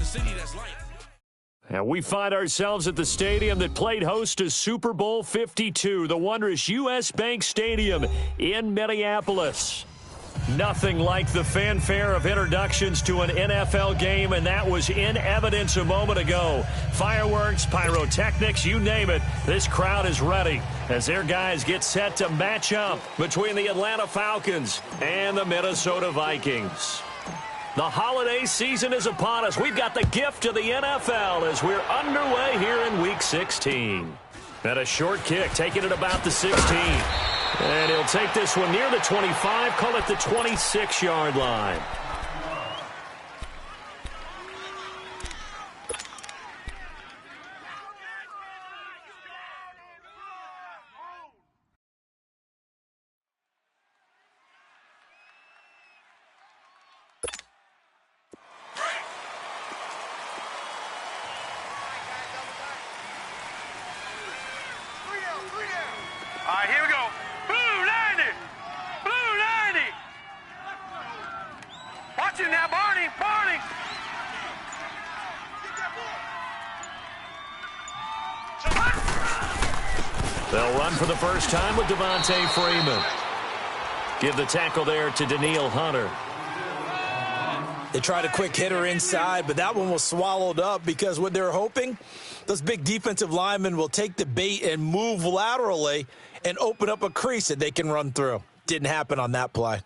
city that's light. And we find ourselves at the stadium that played host to Super Bowl 52, the wondrous U.S. Bank Stadium in Minneapolis. Nothing like the fanfare of introductions to an NFL game, and that was in evidence a moment ago. Fireworks, pyrotechnics, you name it. This crowd is ready as their guys get set to match up between the Atlanta Falcons and the Minnesota Vikings. The holiday season is upon us. We've got the gift of the NFL as we're underway here in Week 16. And a short kick, taking it about the 16. And he'll take this one near the 25, call it the 26-yard line. All right, here we go. Blue 90. Blue 90. Watch it now, Barney. Barney. They'll run for the first time with Devontae Freeman. Give the tackle there to Danielle Hunter. They tried a quick hitter inside, but that one was swallowed up because what they're hoping, those big defensive linemen will take the bait and move laterally and open up a crease that they can run through. Didn't happen on that play.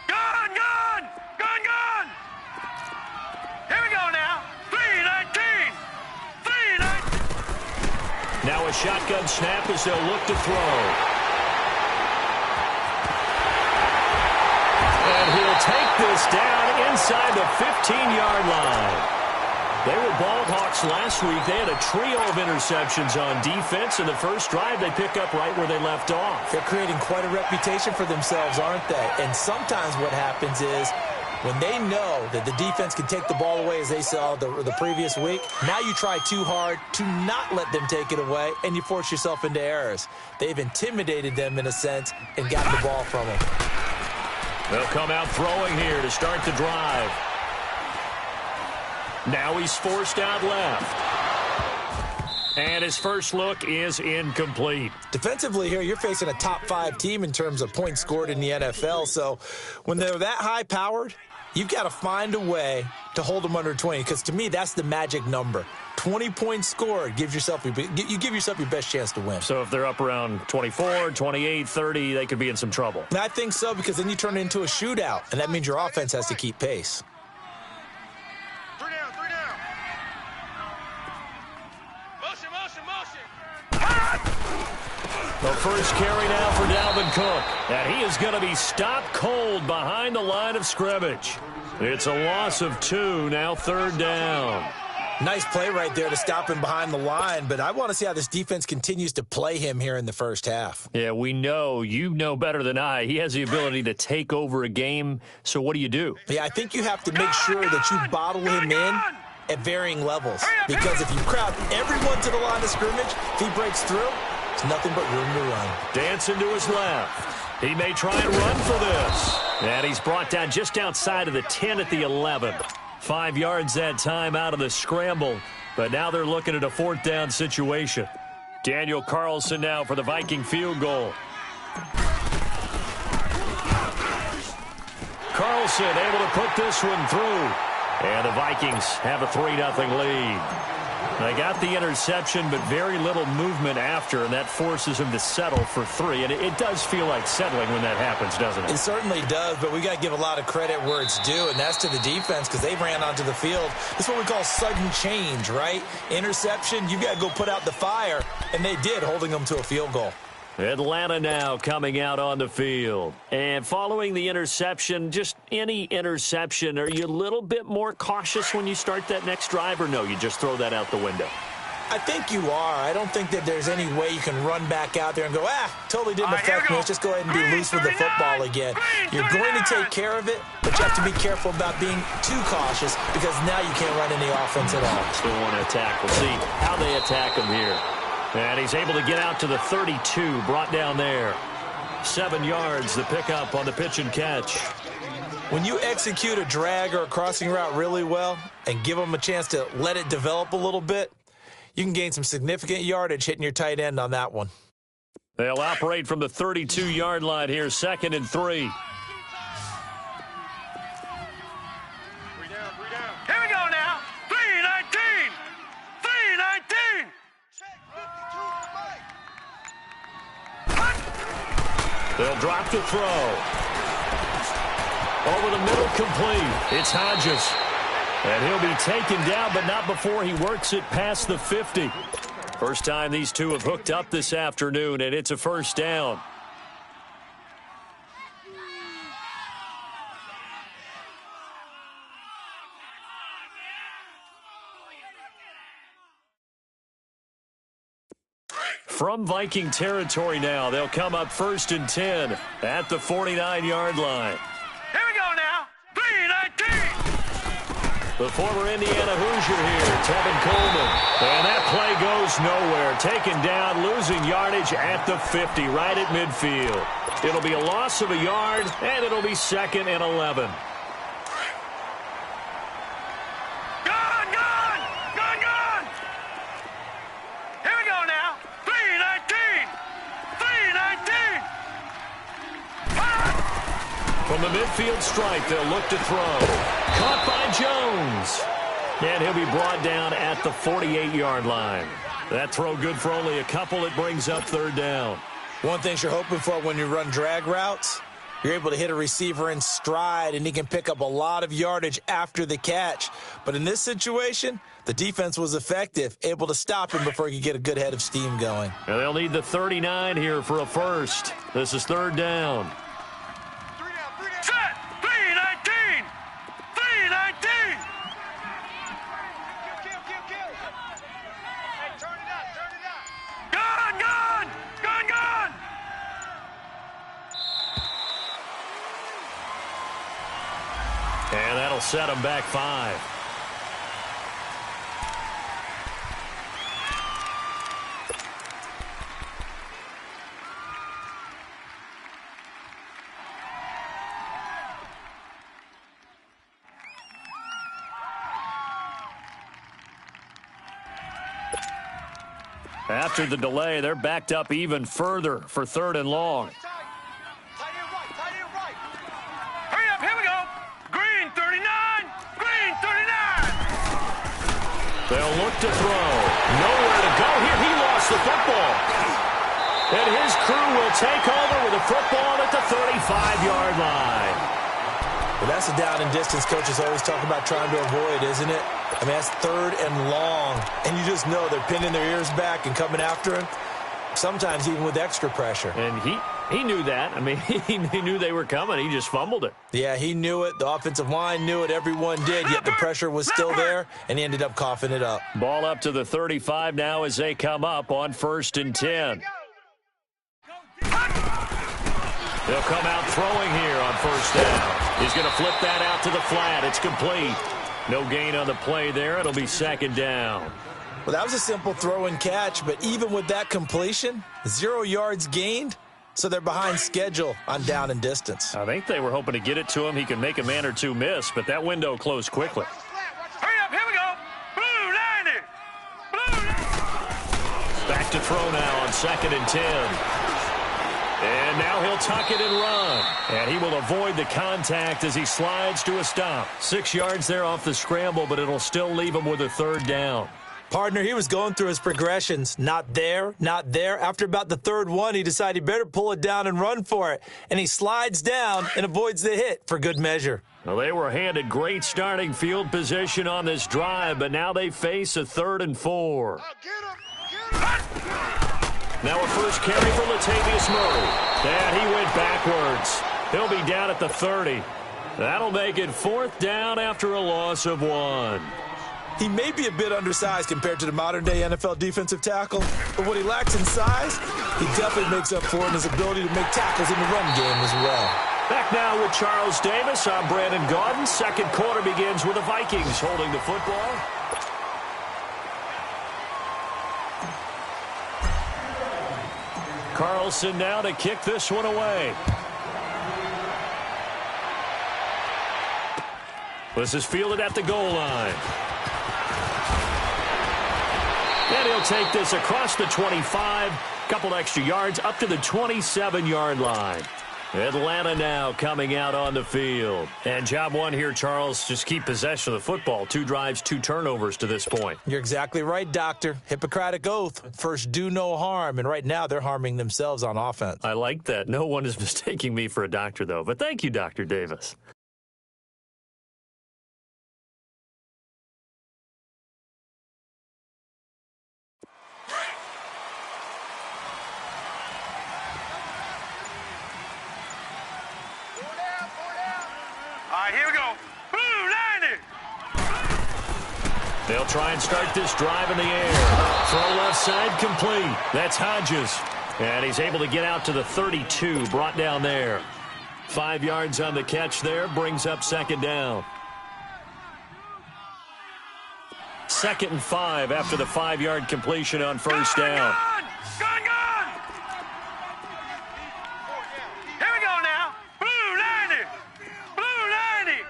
Gun, gun, gun, gun. Here we go now. 3-19. 3-19. Now a shotgun snap as they'll look to throw. And he'll take this down inside the 15-yard line. They were ball hawks last week. They had a trio of interceptions on defense. In the first drive, they pick up right where they left off. They're creating quite a reputation for themselves, aren't they? And sometimes what happens is when they know that the defense can take the ball away, as they saw the previous week, now you try too hard to not let them take it away, and you force yourself into errors. They've intimidated them in a sense and got the ball from them. They'll come out throwing here to start the drive. Now he's forced out left. And his first look is incomplete. Defensively here, you're facing a top-5 team in terms of points scored in the NFL. So when they're that high-powered, you've got to find a way to hold them under 20. Because to me, that's the magic number. 20 points scored, you give yourself your best chance to win. So if they're up around 24, 28, 30, they could be in some trouble. And I think so, because then you turn it into a shootout, and that means your offense has to keep pace. Three down. Motion. The first carry now for Dalvin Cook. And he is going to be stopped cold behind the line of scrimmage. It's a loss of 2, now third down. Nice play right there to stop him behind the line, but I want to see how this defense continues to play him here in the first half. Yeah, we know. You know better than I. He has the ability to take over a game, so what do you do? Yeah, I think you have to make sure that you bottle him in at varying levels, because if you crowd everyone to the line of scrimmage, if he breaks through, it's nothing but room to run. Dancing to his left. He may try and run for this. And he's brought down just outside of the 10 at the 11. 5 yards that time out of the scramble, but now they're looking at a fourth down situation. Daniel Carlson now for the Viking field goal. Carlson able to put this one through, and the Vikings have a 3-0 lead. They got the interception, but very little movement after, and that forces him to settle for 3. And it does feel like settling when that happens, doesn't it? It certainly does, but we got to give a lot of credit where it's due, and that's to the defense, because they ran onto the field. This is what we call sudden change, right? Interception, you got to go put out the fire, and they did, holding them to a field goal. Atlanta now coming out on the field. And following the interception, just any interception, are you a little bit more cautious when you start that next drive, or no, you just throw that out the window? I think you are. I don't think that there's any way you can run back out there and go, totally didn't affect me. Let's just go ahead and be loose with the football again. You're going to take care of it, but you have to be careful about being too cautious, because now you can't run any offense at all. Still want to attack. We'll see how they attack him here. And he's able to get out to the 32, brought down there. 7 yards, the pickup on the pitch and catch. When you execute a drag or a crossing route really well and give them a chance to let it develop a little bit, you can gain some significant yardage hitting your tight end on that one. They'll operate from the 32-yard line here, 2nd and 3. Here we go now. 3-19. 3-19. They'll drop the throw. Over the middle, complete. It's Hodges. And he'll be taken down, but not before he works it past the 50. First time these two have hooked up this afternoon, and it's a first down. From Viking territory now, they'll come up 1st and 10 at the 49-yard line. Here we go now. 3-19. The former Indiana Hoosier here, Tevin Coleman. And that play goes nowhere. Taken down, losing yardage at the 50, right at midfield. It'll be a loss of a yard, and it'll be 2nd and 11. Gone! Here we go now. 3-19. 3-19. From the midfield stripe, they'll look to throw. Caught by Jones. And he'll be brought down at the 48-yard line. That throw good for only a couple. It brings up 3rd down. One thing you're hoping for when you run drag routes, you're able to hit a receiver in stride, and he can pick up a lot of yardage after the catch. But in this situation, the defense was effective, able to stop him before he could get a good head of steam going. And they'll need the 39 here for a first. This is 3rd down. Set. 3-19. 3-19. Hey, turn it up. Gone. And that'll set him back 5. After the delay, they're backed up even further for 3rd and long. Hurry up, here we go. Green 39. They'll look to throw. Nowhere to go here. He lost the football. And his crew will take over with a football at the 35-yard line. Well, that's a down and distance coaches always talk about trying to avoid, isn't it? I mean, that's 3rd and long. And you just know they're pinning their ears back and coming after him, sometimes even with extra pressure. And he knew that. I mean, he knew they were coming. He just fumbled it. Yeah, he knew it. The offensive line knew it. Everyone did, yet the pressure was still there, and he ended up coughing it up. Ball up to the 35 now as they come up on 1st and 10. They'll come out throwing here on 1st down. He's going to flip that out to the flat. It's complete. No gain on the play there. It'll be 2nd down. Well, that was a simple throw and catch, but even with that completion, 0 yards gained, so they're behind schedule on down and distance. I think they were hoping to get it to him. He could make a man or two miss, but that window closed quickly. Hurry up, here we go. Blue 90. Back to throw now on 2nd and 10. And now he'll tuck it and run. And he will avoid the contact as he slides to a stop. 6 yards there off the scramble, but it'll still leave him with a 3rd down. Partner, he was going through his progressions. Not there, not there. After about the 3rd one, he decided he better pull it down and run for it. And he slides down and avoids the hit for good measure. Well, they were handed great starting field position on this drive, but now they face a 3rd and 4. Now a first carry for Latavius Murray. And he went backwards. He'll be down at the 30. That'll make it 4th down after a loss of 1. He may be a bit undersized compared to the modern-day NFL defensive tackle, but what he lacks in size, he definitely makes up for in his ability to make tackles in the run game as well. Back now with Charles Davis. I'm Brandon Gaudin. 2nd quarter begins with the Vikings holding the football. Carlson now to kick this one away. This is fielded at the goal line. And he'll take this across the 25, couple extra yards up to the 27-yard line. Atlanta now coming out on the field. And job one here, Charles, just keep possession of the football. 2 drives, 2 turnovers to this point. You're exactly right, Doctor. Hippocratic oath. First, do no harm. And right now, they're harming themselves on offense. I like that. No one is mistaking me for a doctor, though. But thank you, Dr. Davis. All right, here we go. Blue 90. They'll try and start this drive in the air. Throw left side complete. That's Hodges. And he's able to get out to the 32, brought down there. 5 yards on the catch there, brings up second down. 2nd and 5 after the 5-yard completion on first down. Gun! Here we go now. Blue 90. Blue 90.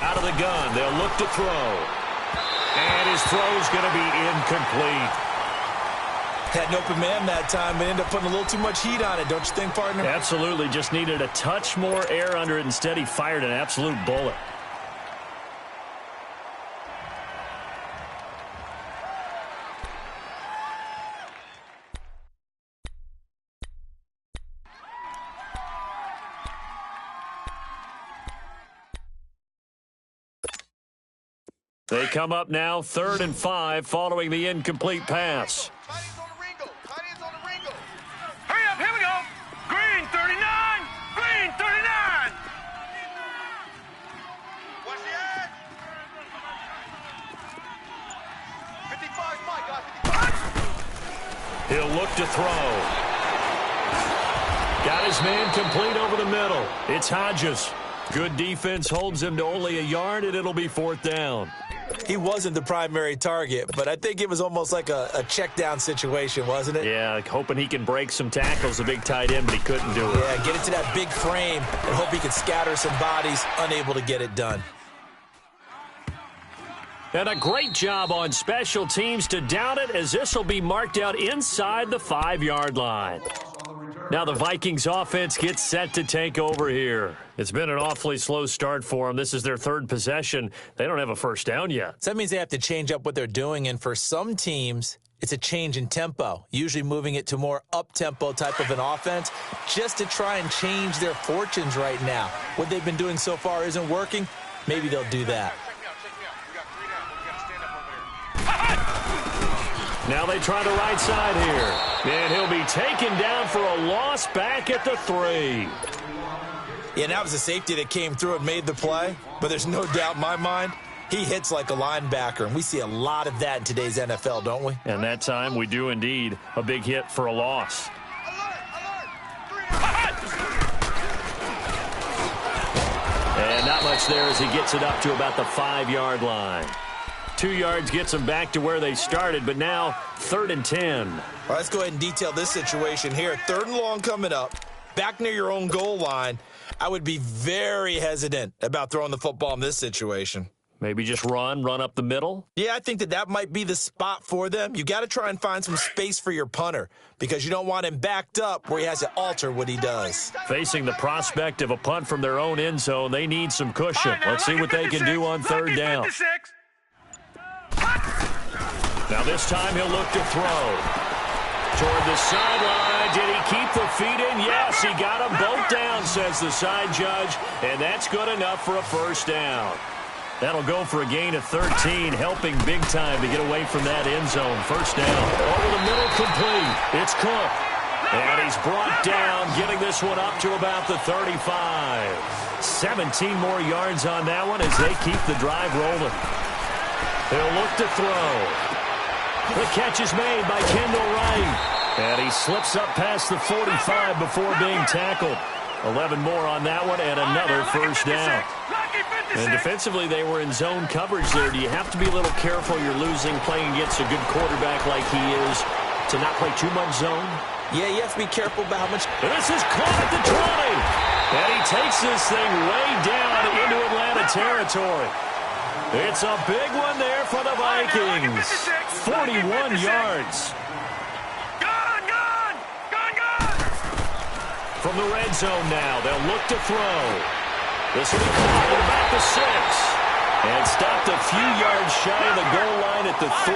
Out of the gun, they'll look to throw. And his throw's going to be incomplete. Had an open man that time, but ended up putting a little too much heat on it, don't you think, partner? Absolutely, just needed a touch more air under it. Instead, he fired an absolute bullet. They come up now, 3rd and 5, following the incomplete pass. Hurry up, here we go. Green 39. Green 39. Watch the ad. 55, Mike, guys. 55. He'll look to throw. Got his man complete over the middle. It's Hodges. Good defense holds him to only a yard, and it'll be 4th down. He wasn't the primary target, but I think it was almost like a check down situation, wasn't it? Yeah, hoping he can break some tackles, a big tight end, but he couldn't do it. Yeah, get it to that big frame and hope he can scatter some bodies, unable to get it done. And a great job on special teams to down it, as this will be marked out inside the 5-yard line. Now the Vikings offense gets set to take over here. It's been an awfully slow start for them. This is their 3rd possession. They don't have a first down yet. So that means they have to change up what they're doing, and for some teams, it's a change in tempo, usually moving it to more up-tempo type of an offense, just to try and change their fortunes right now. What they've been doing so far isn't working. Maybe they'll do that. Now they try the right side here. And he'll be taken down for a loss back at the 3. Yeah, that was a safety that came through and made the play. But there's no doubt in my mind, he hits like a linebacker. And we see a lot of that in today's NFL, don't we? And that time we do indeed. A big hit for a loss. And not much there as he gets it up to about the 5-yard line. 2 yards gets them back to where they started, but now 3rd and 10. All right, let's go ahead and detail this situation here. 3rd and long coming up, back near your own goal line. I would be very hesitant about throwing the football in this situation. Maybe just run up the middle? Yeah, I think that might be the spot for them. You got to try and find some space for your punter because you don't want him backed up where he has to alter what he does. Facing the prospect of a punt from their own end zone, they need some cushion. Let's see what they can do on 3rd down. Now this time he'll look to throw. Toward the sideline. Did he keep the feet in? Yes, he got them both down, says the side judge. And that's good enough for a first down. That'll go for a gain of 13, helping big time to get away from that end zone. First down. Over the middle, complete. It's Cook. And he's brought down, getting this one up to about the 35. 17 more yards on that one as they keep the drive rolling. They'll look to throw. The catch is made by Kendall Wright. And he slips up past the 45 before being tackled. 11 more on that one and another first down. And defensively, they were in zone coverage there. Do you have to be a little careful? You're losing, playing against a good quarterback like he is. to not play too much zone? Yeah, you have to be careful about how much. And this is caught at the 20. And he takes this thing way down into Atlanta territory. It's a big one there for the Vikings. 41 yards. Gone! From the red zone now, they'll look to throw. This will be caught at about the 6. And stopped a few yards shy of the goal line at the 3.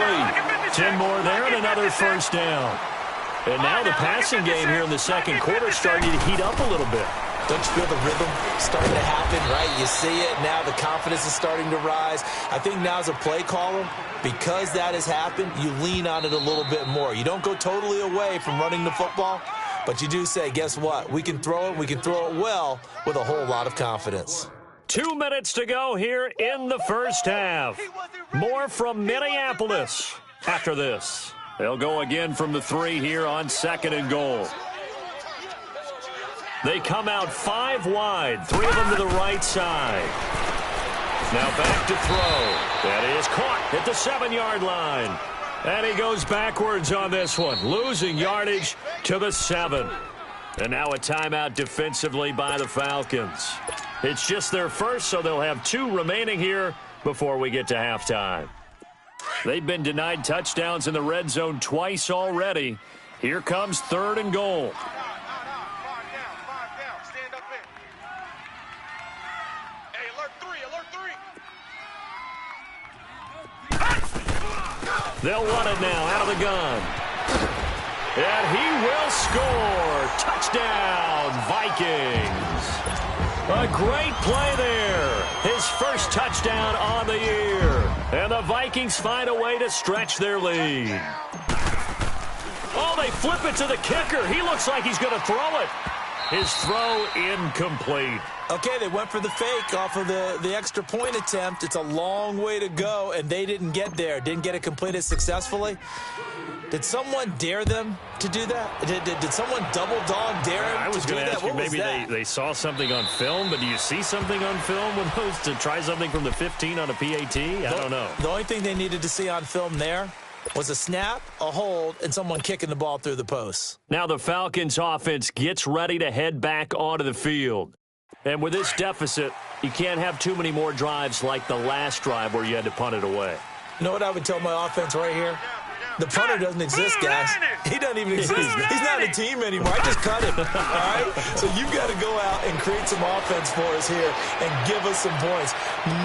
10 more there and another first down. And now the passing game here in the second quarter starting to heat up a little bit. Don't you feel the rhythm starting to happen, right? You see it now. The confidence is starting to rise. I think now as a play caller, because that has happened, you lean on it a little bit more. You don't go totally away from running the football, but you do say, guess what? We can throw it. We can throw it well with a whole lot of confidence. 2 minutes to go here in the first half. More from Minneapolis after this. They'll go again from the 3 here on 2nd and goal. They come out 5 wide, 3 of them to the right side. Now back to throw. That is caught at the 7-yard line. And he goes backwards on this one, losing yardage to the 7. And now a timeout defensively by the Falcons. It's just their first, so they'll have 2 remaining here before we get to halftime. They've been denied touchdowns in the red zone twice already. Here comes 3rd and goal. They'll run it now out of the gun. And he will score. Touchdown, Vikings. A great play there. His first touchdown on the year. And the Vikings find a way to stretch their lead. Oh, they flip it to the kicker. He looks like he's going to throw it. His throw incomplete. Okay, they went for the fake off of the extra point attempt. It's a long way to go, and they didn't get there. Didn't get it completed successfully. Did someone dare them to do that? Did someone double dog dare them I was going to ask you, maybe they saw something on film, but do you see something on film with those to try something from the 15 on a PAT? I don't know. The only thing they needed to see on film there was a snap, a hold, and someone kicking the ball through the posts. Now the Falcons offense gets ready to head back onto the field. And with this deficit, you can't have too many more drives like the last drive where you had to punt it away. You know what I would tell my offense right here? The punter doesn't exist, guys. He doesn't even exist. He's not a team anymore. I just cut him. All right? So you've got to go out and create some offense for us here and give us some points.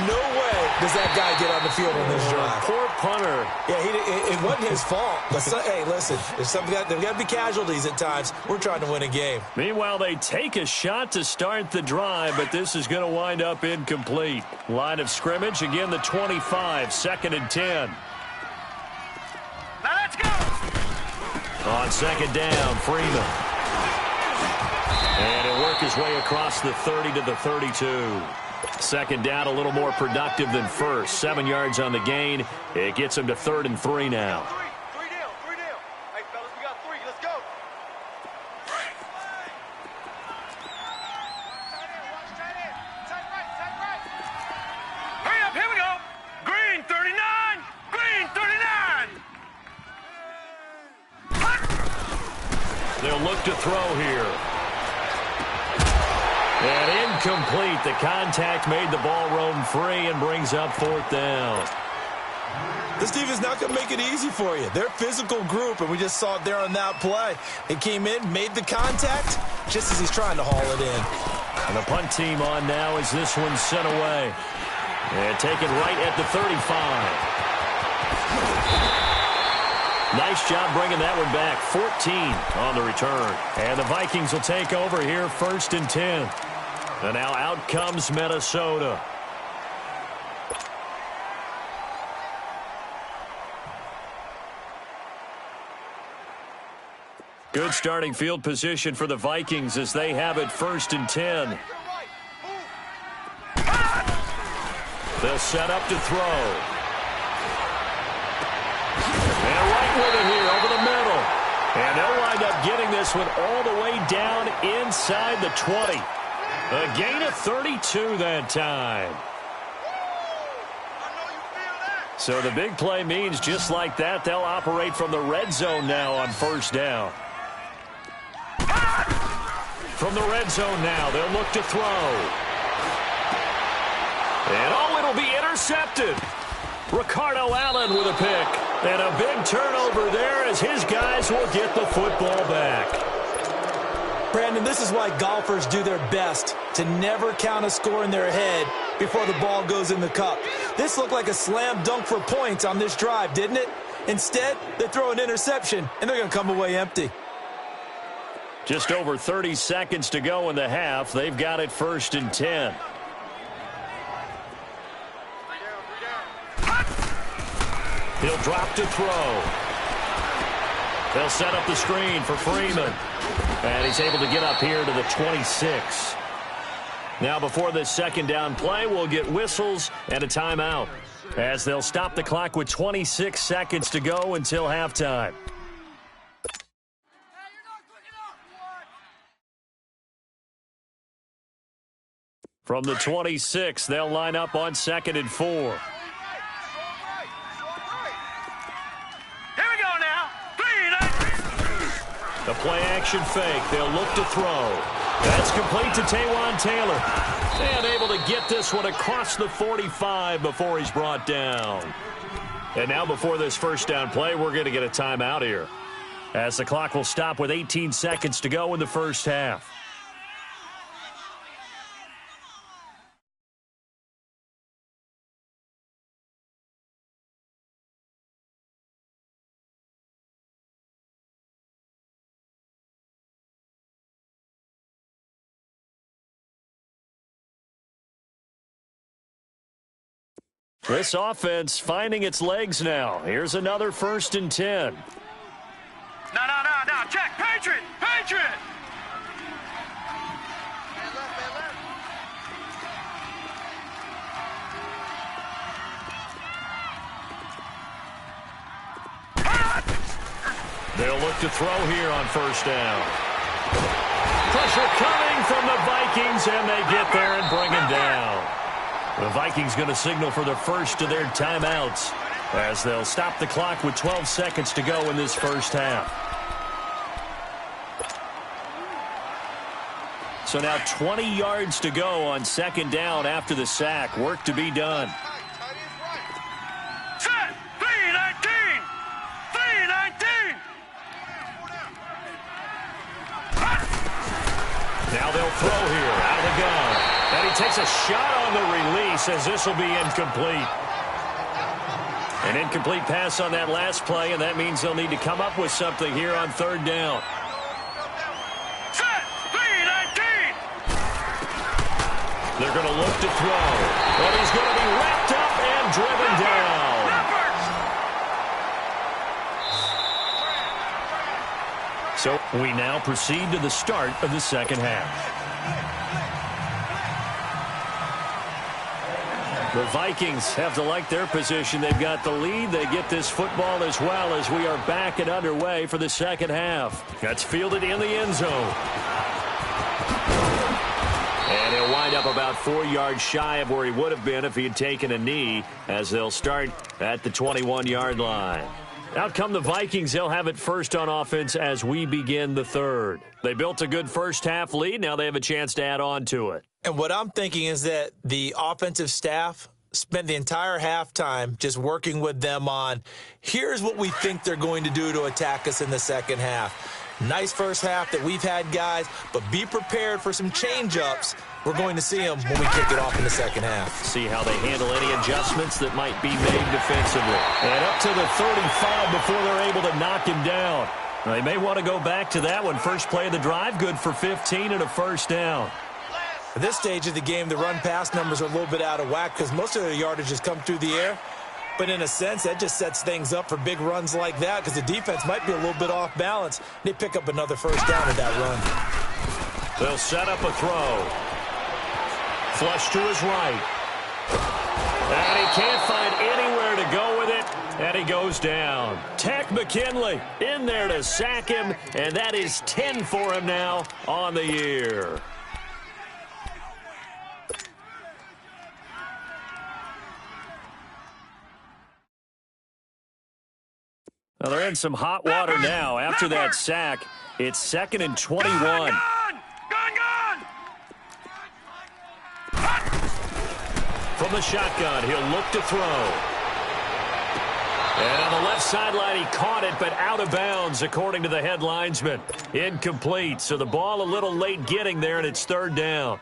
No way does that guy get on the field on this drive. Poor punter. Yeah, it wasn't his fault. But hey, listen, there's got to be casualties at times. We're trying to win a game. Meanwhile, they take a shot to start the drive, but this is going to wind up incomplete. Line of scrimmage, again the 25, 2nd and 10. Now let's go. On 2nd down, Freeman. And he'll work his way across the 30 to the 32. 2nd down, a little more productive than first. 7 yards on the gain. It gets him to 3rd and 3 now. Three down. Hey, fellas, we got 3. Let's go. Hurry up, here we go. Green 39. Green 39. They'll look to throw here. And incomplete. The contact made the ball roam free and brings up 4th down. This defense not going to make it easy for you. They're a physical group, and we just saw it there on that play. He came in, made the contact, just as he's trying to haul it in. And the punt team on now as this one's sent away. And taken right at the 35. Nice job bringing that one back. 14 on the return. And the Vikings will take over here 1st and 10. And now out comes Minnesota. Good starting field position for the Vikings as they have it 1st and 10. They'll set up to throw. And right with it here over the middle. And they'll wind up getting this one all the way down inside the 20. A gain of 32 that time. So the big play means just like that, they'll operate from the red zone now on first down. From the red zone now, they'll look to throw. And it'll be intercepted. Ricardo Allen with a pick. And a big turnover there as his guys will get the football back. Brandon, this is why golfers do their best to never count a score in their head before the ball goes in the cup. This looked like a slam dunk for points on this drive, didn't it? Instead, they throw an interception, and they're going to come away empty. Just over 30 seconds to go in the half. They've got it 1st and 10. He'll drop to throw. They'll set up the screen for Freeman. And he's able to get up here to the 26. Now before this second down play, we'll get whistles and a timeout, as they'll stop the clock with 26 seconds to go until halftime. From the 26, they'll line up on 2nd and 4. The play-action fake. They'll look to throw. That's complete to Taywan Taylor. And able to get this one across the 45 before he's brought down. And now before this first down play, we're going to get a timeout here, as the clock will stop with 18 seconds to go in the first half. This offense finding its legs now. Here's another 1st and 10. No. Check. Patriot. They'll look to throw here on first down. Pressure coming from the Vikings, and they get there and bring him down. The Vikings going to signal for the first of their timeouts, as they'll stop the clock with 12 seconds to go in this first half. So now 20 yards to go on 2nd down after the sack. Work to be done. Set. 3-19. Now they'll throw here out of the gun. And he takes a shot on the release, as this will be incomplete. An incomplete pass on that last play, and that means they'll need to come up with something here on 3rd down. Set. 3-19. They're going to look to throw. But he's going to be wrapped up and driven down. So we now proceed to the start of the second half. The Vikings have to like their position. They've got the lead. They get this football as well, as we are back and underway for the second half. That's fielded in the end zone. And he'll wind up about 4 yards shy of where he would have been if he had taken a knee, as they'll start at the 21-yard line. Out come the Vikings. They'll have it first on offense as we begin the third. They built a good first half lead. Now they have a chance to add on to it. And what I'm thinking is that the offensive staff spent the entire halftime just working with them on, here's what we think they're going to do to attack us in the second half. Nice first half that we've had, guys, but be prepared for some change-ups. We're going to see them when we kick it off in the second half. See how they handle any adjustments that might be made defensively. And up to the 35 before they're able to knock him down. They may want to go back to that one. First play of the drive, good for 15 and a first down. At this stage of the game, the run-pass numbers are a little bit out of whack because most of their yardage has come through the air. But in a sense, that just sets things up for big runs like that because the defense might be a little bit off balance. They pick up another first down at that run. They'll set up a throw. Flush to his right. And he can't find anywhere to go with it. And he goes down. Tech McKinley in there to sack him. And that is 10 for him now on the year. Well, they're in some hot water now. After that sack, it's 2nd and 21. Gone! From the shotgun, he'll look to throw. And on the left sideline, he caught it, but out of bounds, according to the head linesman. Incomplete, so the ball a little late getting there, and it's 3rd down.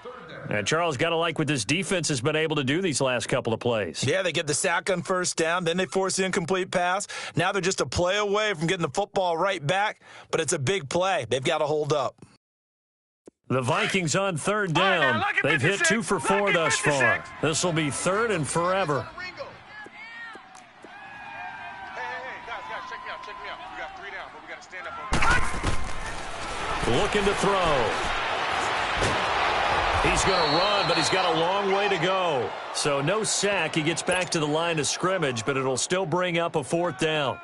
And Charles, got to like what this defense has been able to do these last couple of plays. Yeah, they get the sack on 1st down, then they force the incomplete pass. Now they're just a play away from getting the football right back, but it's a big play. They've got to hold up. The Vikings on 3rd down. They've hit 2 for 4 thus far. This will be 3rd and forever. Looking to throw. He's going to run, but he's got a long way to go. So no sack. He gets back to the line of scrimmage, but it'll still bring up a 4th down.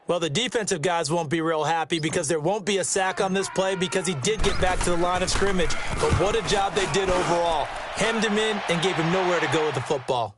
Well, the defensive guys won't be real happy because there won't be a sack on this play because he did get back to the line of scrimmage. But what a job they did overall. Hemmed him in and gave him nowhere to go with the football.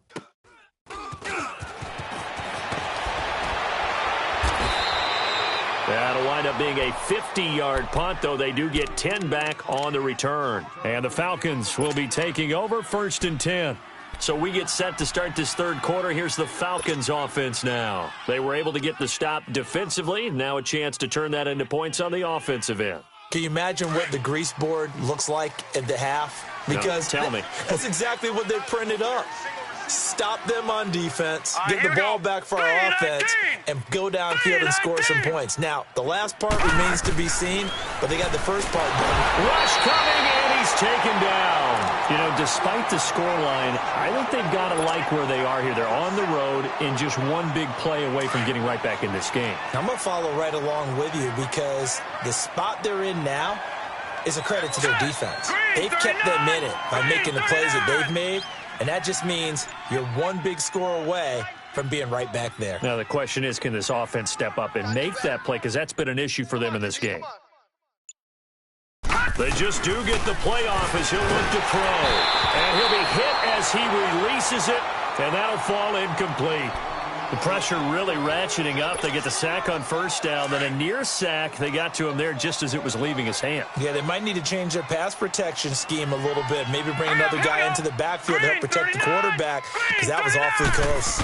That'll wind up being a 50-yard punt, though they do get 10 back on the return. And the Falcons will be taking over 1st and 10. So we get set to start this 3rd quarter. Here's the Falcons offense now. They were able to get the stop defensively. Now a chance to turn that into points on the offensive end. Can you imagine what the grease board looks like at the half? Because no, tell me. That's exactly what they printed up. Stop them on defense, get the ball back for our offense, and go downfield and score some points. Now, the last part remains to be seen, but they got the first part done. Rush coming, and he's taken down. You know, despite the scoreline, I think they've got to like where they are here. They're on the road and just one big play away from getting right back in this game. I'm going to follow right along with you because the spot they're in now is a credit to their defense. They've kept them in it by making the plays that they've made. And that just means you're one big score away from being right back there. Now, the question is, can this offense step up and make that play? Because that's been an issue for them in this game. They just do get the playoff as he'll look to throw. And he'll be hit as he releases it, and that'll fall incomplete. The pressure really ratcheting up. They get the sack on 1st down, then a near sack. They got to him there just as it was leaving his hand. Yeah, they might need to change their pass protection scheme a little bit. Maybe bring another guy into the backfield to help protect the quarterback because that was awfully close.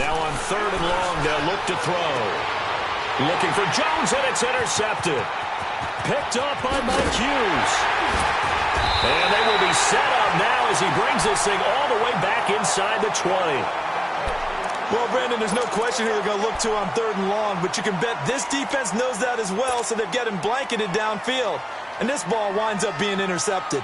Now on 3rd and long, they'll look to throw. Looking for Jones, and it's intercepted. Picked up by Mike Hughes. And they will be set up now as he brings this thing all the way back inside the 20. Well, Brandon, there's no question who they're going to look to on 3rd and long, but you can bet this defense knows that as well, so they've got him blanketed downfield. And this ball winds up being intercepted.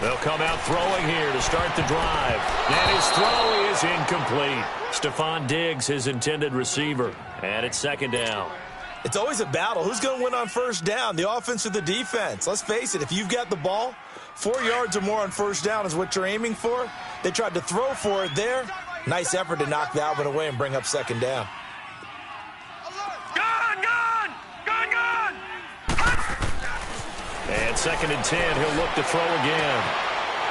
They'll come out throwing here to start the drive. And his throw is incomplete. Stephon Diggs, his intended receiver. And it's 2nd down. It's always a battle. Who's going to win on 1st down, the offense or the defense? Let's face it, if you've got the ball, 4 yards or more on 1st down is what you're aiming for. They tried to throw for it there. Nice effort to knock that one away and bring up 2nd down. Gone! And 2nd and 10, he'll look to throw again.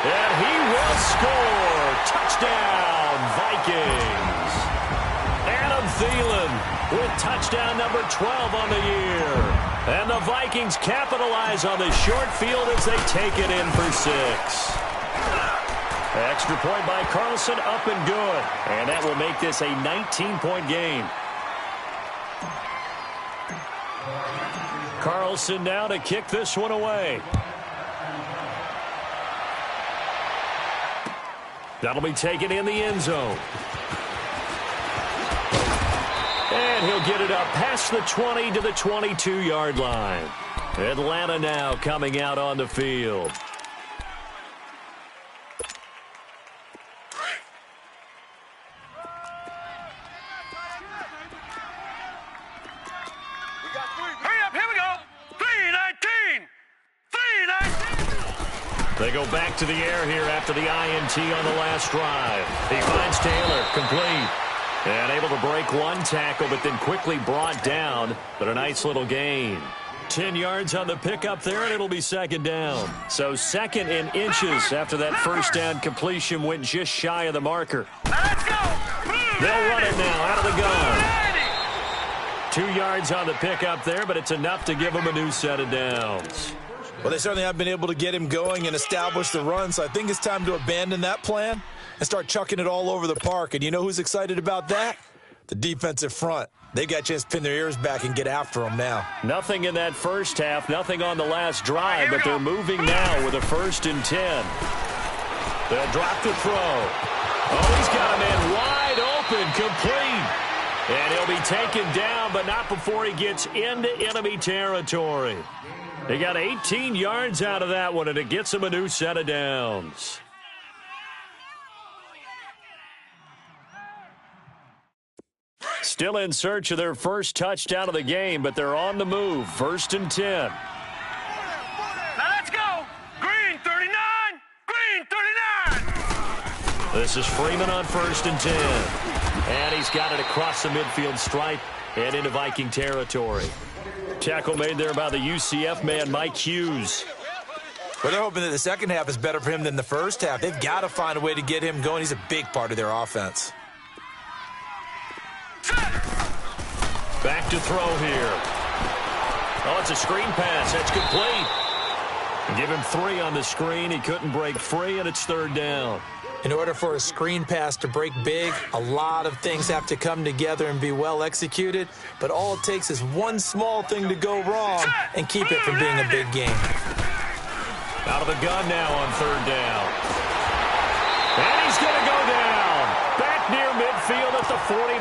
And he will score. Touchdown, Vikings. Adam Thielen with touchdown number 12 on the year. And the Vikings capitalize on the short field as they take it in for 6. Extra point by Carlson, up and good. And that will make this a 19-point game. Carlson now to kick this one away. That'll be taken in the end zone. And he'll get it up past the 20 to the 22-yard line. Atlanta now coming out on the field. They go back to the air here after the INT on the last drive. He finds Taylor, complete. And able to break one tackle, but then quickly brought down. But a nice little gain. 10 yards on the pickup there, and it'll be second down. So second in inches after that first down completion went just shy of the marker. Let's go. They'll run it now out of the gun. 2 yards on the pickup there, but it's enough to give them a new set of downs. Well, they certainly have been able to get him going and establish the run, so I think it's time to abandon that plan and start chucking it all over the park. And you know who's excited about that? The defensive front. They got a chance to pin their ears back and get after him now. Nothing in that first half, nothing on the last drive, but they're moving now with a 1st and 10. They'll drop the throw. Oh, he's got a man wide open, complete. And he'll be taken down, but not before he gets into enemy territory. They got 18 yards out of that one, and it gets him a new set of downs. Still in search of their first touchdown of the game, but they're on the move. 1st and 10. Now let's go. Green 39. Green 39. This is Freeman on 1st and 10. And he's got it across the midfield stripe and into Viking territory. Tackle made there by the UCF man, Mike Hughes. Well, they're hoping that the second half is better for him than the first half. They've got to find a way to get him going. He's a big part of their offense. Back to throw here. Oh, it's a screen pass. That's complete. Give him 3 on the screen. He couldn't break free, and it's 3rd down. In order for a screen pass to break big, a lot of things have to come together and be well executed, but all it takes is one small thing to go wrong and keep it from being a big game. Out of the gun now on 3rd down. And he's going to go down. Back near midfield at the 49.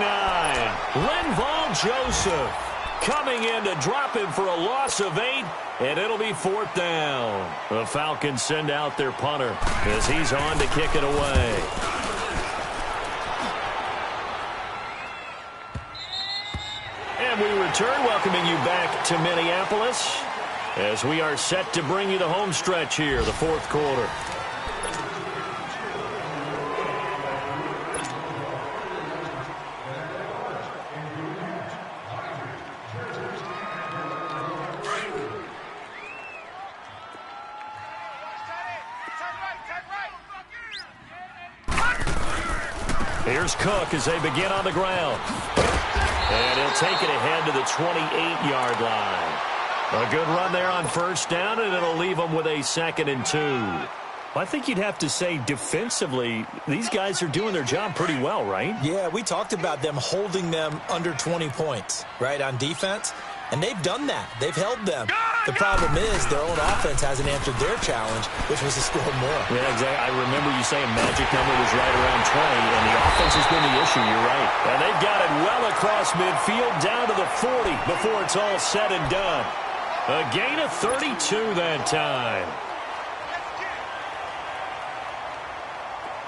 Linval Joseph coming in to drop him for a loss of 8, and it'll be 4th down. The Falcons send out their punter as he's on to kick it away. And we return, welcoming you back to Minneapolis as we are set to bring you the home stretch here, the 4th quarter. Here's Cook as they begin on the ground. And he'll take it ahead to the 28-yard line. A good run there on 1st down, and it'll leave them with a 2nd and 2. I think you'd have to say defensively, these guys are doing their job pretty well, right? Yeah, we talked about them holding them under 20 points, right, on defense. And they've done that. They've held them. The problem is their own offense hasn't answered their challenge, which was to score more. Yeah, exactly. I remember you saying magic number was right around 20, and the offense has been the issue. You're right. And they've got it well across midfield down to the 40 before it's all said and done. A gain of 32 that time.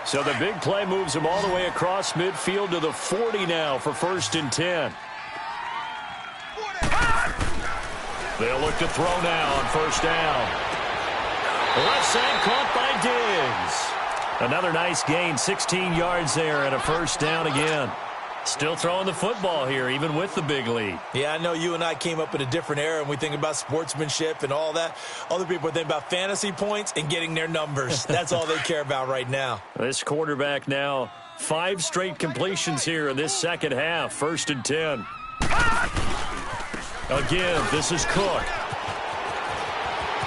So the big play moves them all the way across midfield to the 40 now for 1st and 10. They'll look to throw now on 1st down. Left side caught by Diggs. Another nice gain, 16 yards there and a 1st down again. Still throwing the football here, even with the big lead. Yeah, I know you and I came up in a different era, and we think about sportsmanship and all that. Other people think about fantasy points and getting their numbers. That's all they care about right now. This quarterback now, 5 straight completions here in this second half. 1st and 10. Again, this is Cook.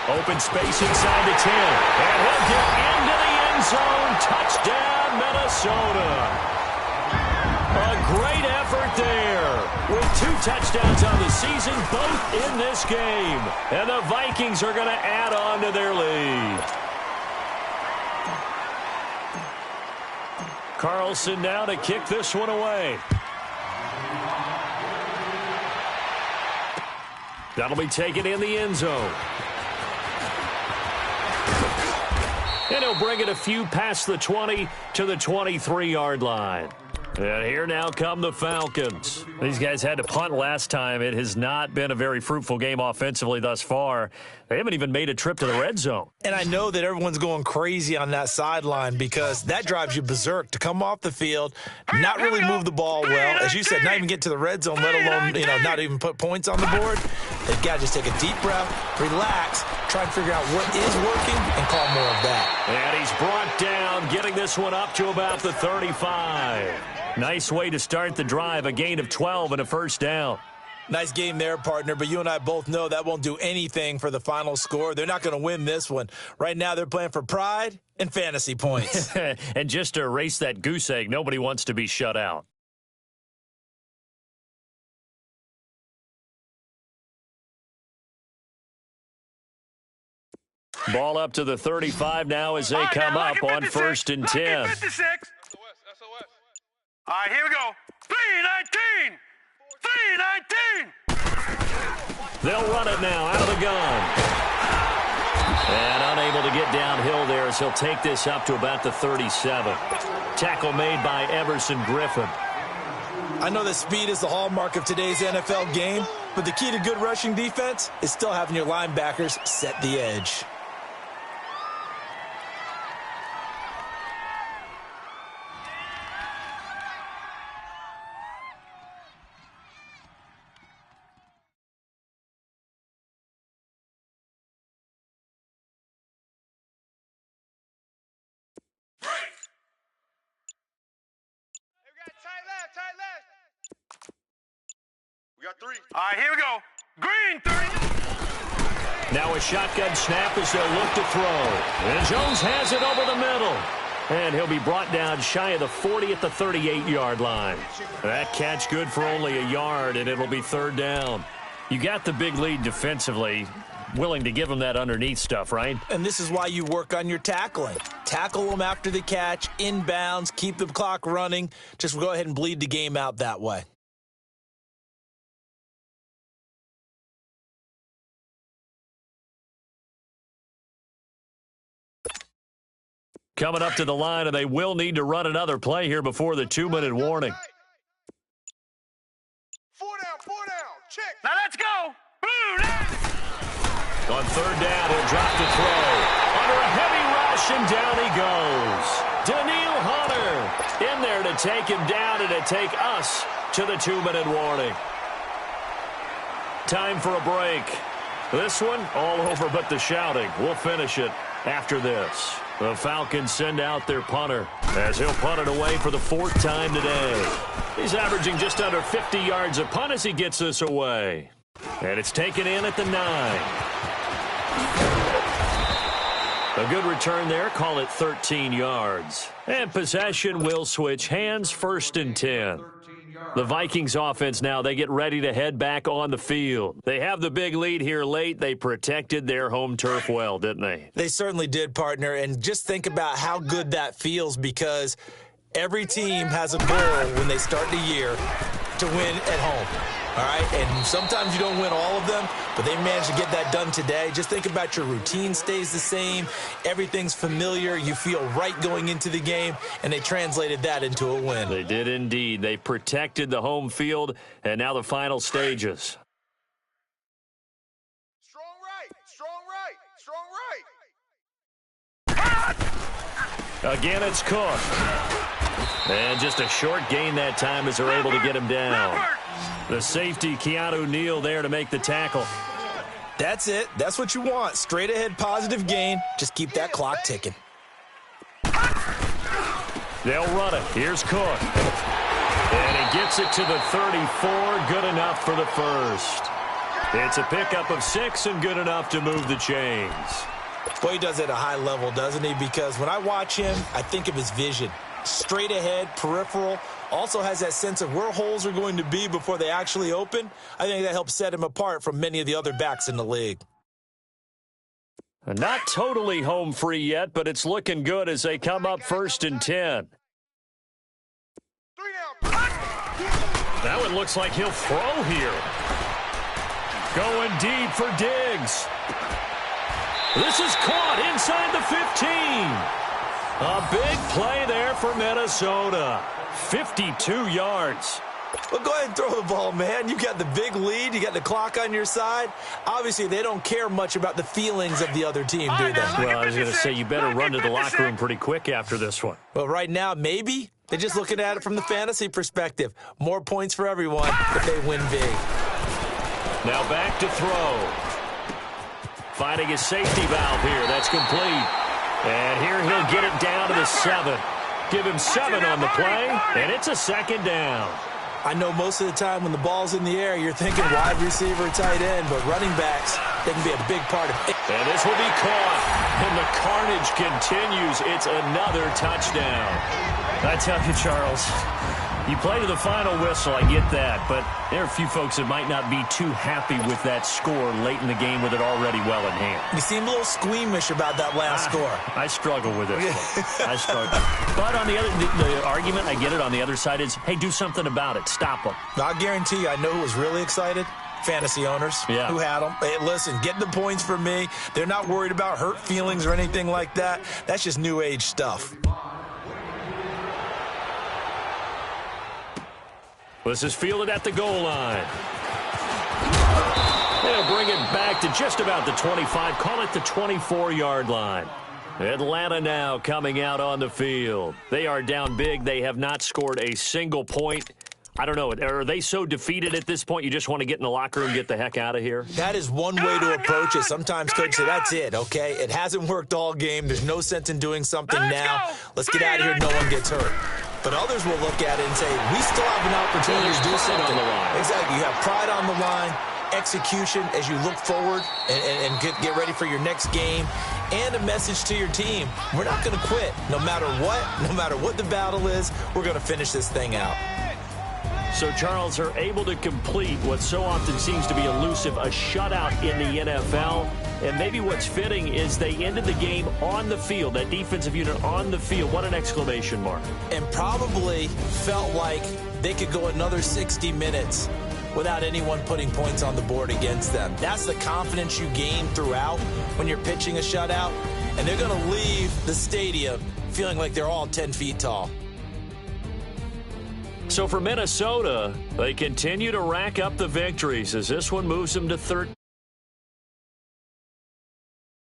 Open space inside the 10. And he'll get into the end zone. Touchdown, Minnesota. A great effort there with 2 touchdowns on the season, both in this game. And the Vikings are going to add on to their lead. Carlson now to kick this one away. That'll be taken in the end zone. And he'll bring it a few past the 20 to the 23-yard line. And here now come the Falcons. These guys had to punt last time. It has not been a very fruitful game offensively thus far. They haven't even made a trip to the red zone. And I know that everyone's going crazy on that sideline because that drives you berserk to come off the field, not really move the ball well. As you said, not even get to the red zone, let alone, not even put points on the board. They've got to just take a deep breath, relax, try and figure out what is working, and call more of that. And he's brought down, getting this one up to about the 35. Nice way to start the drive, a gain of 12 and a first down. Nice game there, partner, but you and I both know that won't do anything for the final score. They're not going to win this one. Right now, they're playing for pride and fantasy points. And just to erase that goose egg, nobody wants to be shut out. Ball up to the 35 now as they come up on 1st and 10. 56. All right, here we go. 319. 319. They'll run it now out of the gun. And unable to get downhill there as he'll take this up to about the 37. Tackle made by Everson Griffin. I know that speed is the hallmark of today's NFL game, but the key to good rushing defense is still having your linebackers set the edge. Got 3. All right, here we go. Green 30. Now a shotgun snap as they'll look to throw. And Jones has it over the middle. And he'll be brought down shy of the 40 at the 38-yard line. That catch good for only a yard, and it'll be 3rd down. You got the big lead defensively. Willing to give them that underneath stuff, right? And this is why you work on your tackling. Tackle them after the catch, inbounds, keep the clock running. Just go ahead and bleed the game out that way. Coming up to the line, and they will need to run another play here before the 2-minute warning. 4 down, check. Now let's go. On 3rd down, he'll drop to throw. Under a heavy rush, and down he goes. Daniil Hunter in there to take him down and to take us to the 2-minute warning. Time for a break. This one, all over but the shouting. We'll finish it after this. The Falcons send out their punter as he'll punt it away for the 4th time today. He's averaging just under 50 yards a punt as he gets this away. And it's taken in at the 9. A good return there, call it 13 yards. And possession will switch hands, 1st and 10. The Vikings offense now, they get ready to head back on the field. They have the big lead here late. They protected their home turf well, didn't they? They certainly did, partner. And just think about how good that feels because every team has a goal when they start the year to win at home. All right, and sometimes you don't win all of them, but they managed to get that done today. Just think about your routine stays the same. Everything's familiar. You feel right going into the game, and they translated that into a win. They did indeed. They protected the home field, and now the final stages. Strong right. Again, it's Cook. And just a short gain that time as they're able to get him down. The safety, Keanu Neal, there to make the tackle. That's it. That's what you want. Straight ahead, positive gain. Just keep that clock ticking. They'll run it. Here's Cook. And he gets it to the 34. Good enough for the first. It's a pickup of 6 and good enough to move the chains. Boy, he does it at a high level, doesn't he? Because when I watch him, I think of his vision. Straight ahead, peripheral, also has that sense of where holes are going to be before they actually open. I think that helps set him apart from many of the other backs in the league. Not totally home free yet, but it's looking good as they come up 1st and 10. That one looks like he'll throw here. Going deep for Diggs. This is caught inside the 15. A big play there for Minnesota. 52 yards. Well, go ahead and throw the ball, man. You got the big lead. You got the clock on your side. Obviously, they don't care much about the feelings of the other team, do they? Well, I was going to say, you better run to the locker room pretty quick after this one. Well, right now, maybe. They're just looking at it from the fantasy perspective. More points for everyone if they win big. Now back to throw. Finding his safety valve here. That's complete. And here he'll get it down to the 7. Give him 7 on the play, and it's a second down. I know most of the time when the ball's in the air, you're thinking wide receiver, tight end, but running backs, they can be a big part of it. And this will be caught, and the carnage continues. It's another touchdown. I tell you, Charles, you play to the final whistle, I get that, but there are a few folks that might not be too happy with that score late in the game with it already well in hand. You seem a little squeamish about that last score. I struggle with it. I struggle. But on the other, the argument, I get it, on the other side is, hey, do something about it. Stop them. I guarantee you, I know who was really excited. Fantasy owners who had them. Hey, listen, get the points for me. They're not worried about hurt feelings or anything like that. That's just new age stuff. This is fielded at the goal line. They'll bring it back to just about the 25. Call it the 24-yard line. Atlanta now coming out on the field. They are down big. They have not scored a single point. I don't know. Are they so defeated at this point you just want to get in the locker room and get the heck out of here? That is one way to approach it. Sometimes coaches say, that's it, okay? It hasn't worked all game. There's no sense in doing something now. Let's get out of here. No one gets hurt. But others will look at it and say, we still have an opportunity to do something. On the line. Exactly. You have pride on the line, execution as you look forward and get ready for your next game, and a message to your team. We're not going to quit. No matter what the battle is, we're going to finish this thing out. So, Charles, are able to complete what so often seems to be elusive, a shutout in the NFL. And maybe what's fitting is they ended the game on the field, that defensive unit on the field. What an exclamation mark. And probably felt like they could go another 60 minutes without anyone putting points on the board against them. That's the confidence you gain throughout when you're pitching a shutout. And they're going to leave the stadium feeling like they're all 10 feet tall. So for Minnesota, they continue to rack up the victories as this one moves them to 13.